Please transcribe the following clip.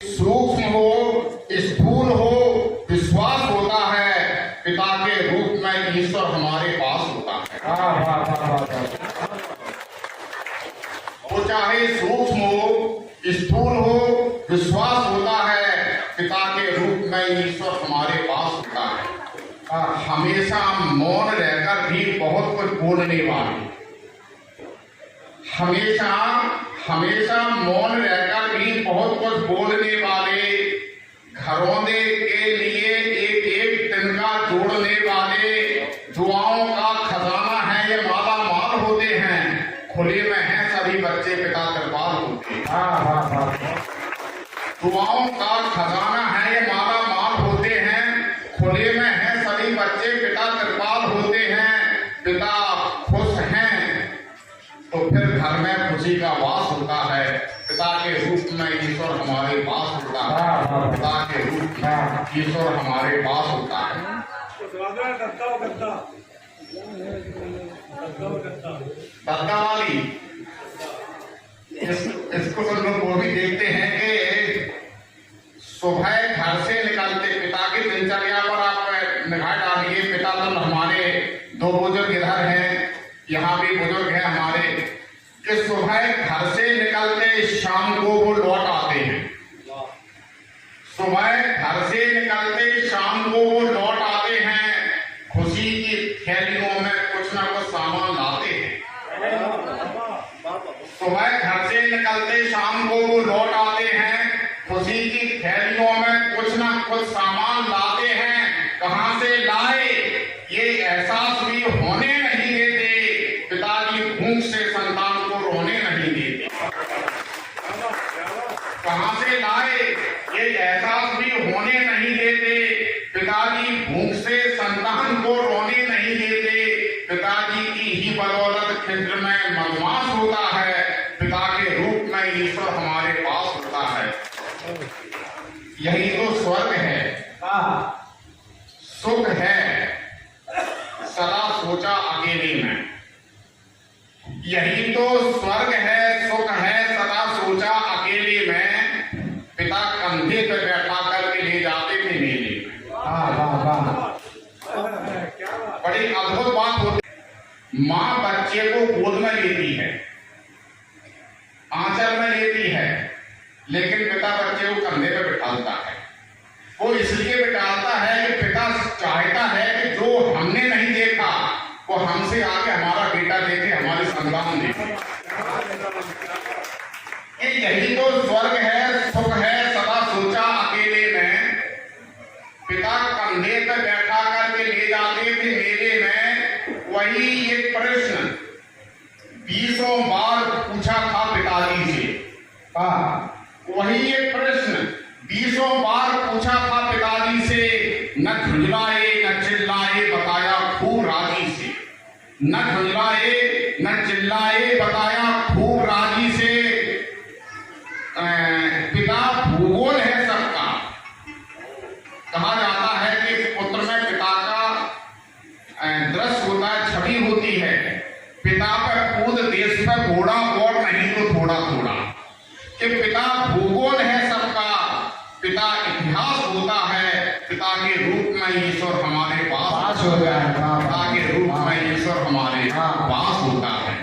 सूक्ष्म हो, स्थूल हो, विश्वास होता है पिता के रूप में ईश्वर हमारे पास होता है। वो चाहे सूक्ष्म हो, स्थूल हो, विश्वास होता है पिता के रूप में ईश्वर हमारे पास होता है। हमेशा मौन रहकर भी बहुत कुछ बोलने वाले, हमेशा मौन रहकर भी बहुत कुछ बोलने वाले, घरौंदे के लिए एक एक तिनका जोड़ने वाले, दुआओं का खजाना है ये माला माल होते हैं, खुले में हैं सभी बच्चे पिता कृपाल होते हैं। दुआओं का खजाना है ये माला माल होते हैं, खुले में हैं सभी बच्चे पिता कृपाल होते हैं। पिता खुश हैं तो फिर घर में खुशी का वास होता है। पिता के रूप में ईश्वर हमारे पास होता है। पिता के रूप में ईश्वर हमारे पास होता है। दत्ता वाली इसको सब लोग वो भी देखते हैं कि सुबह घर से निकलते पिता की दिनचर्या पर आप निगाह डालिए। पिता तो हमारे दो बुजुर्ग इधर हैं, यहाँ भी बुजुर्ग हैं हमारे, कि सुबह घर से निकलते शाम को वो लौट आते हैं। सुबह घर से निकलते शाम को वो लौट आते हैं, खुशी की थैलियों में कुछ ना कुछ सामान लाते हैं। सुबह घर से निकलते शाम को वो लौट आते हैं, खुशी की थैलियों में कुछ ना कुछ सामान लाते हैं। कहां से लाए ये एहसास भी होने नहीं देते। पिताजी भूख से संतान को रोने नहीं देते। कहां से लाए ये एहसास भी होने नहीं देते। पिताजी भूख से संतान को रोने नहीं देते। पिताजी की ही बदौलत खिद्र में मधुमास होता है। पिता के रूप में ईश्वर हमारे पास होता है। यही तो स्वर्ग है, सुख है सदा सोचा अकेले में। यही तो स्वर्ग है, सुख है सदा सोचा अकेले में। पिता कंधे पे बैठा करके ले जाते थे मेले में। बड़ी अद्भुत बात होती। माँ बच्चे को गोद में लेती है, आंचल में लेती है, लेकिन पिता बच्चे को कंधे पे बिठाता है। वो इसलिए बिठाता है कि पिता चाहता है कि जो हमने नहीं देखा वो हमसे आगे हमारा बेटा देखे, हमारी संतान देखे। यही तो स्वर्ग है, सुख है सदा सोचा अकेले में। पिता कंधे पे बैठा करके ले जाते थे मेले में। वही एक प्रश्न 20 बार पूछा था पिताजी से। वही एक प्रश्न 20 बार पूछा था पिताजी से। न झुंझलाए न चिल्लाए बताया खूब राजी से। न झुंझलाए न चिल्लाए बताया खूब राजी से। पिता भूगोल है सबका। कहा जाता है कि पुत्र में पिता का दृश्य होता है, छवि होती है। पिता पर कूद देश पर घोड़ा और नहीं तो थोड़ा थोड़ा। कि पिता भूगोल है सबका, पिता इतिहास होता है। पिता के रूप में ईश्वर हमारे पास हो गया है। पिता के रूप में ईश्वर हमारे पास होता है।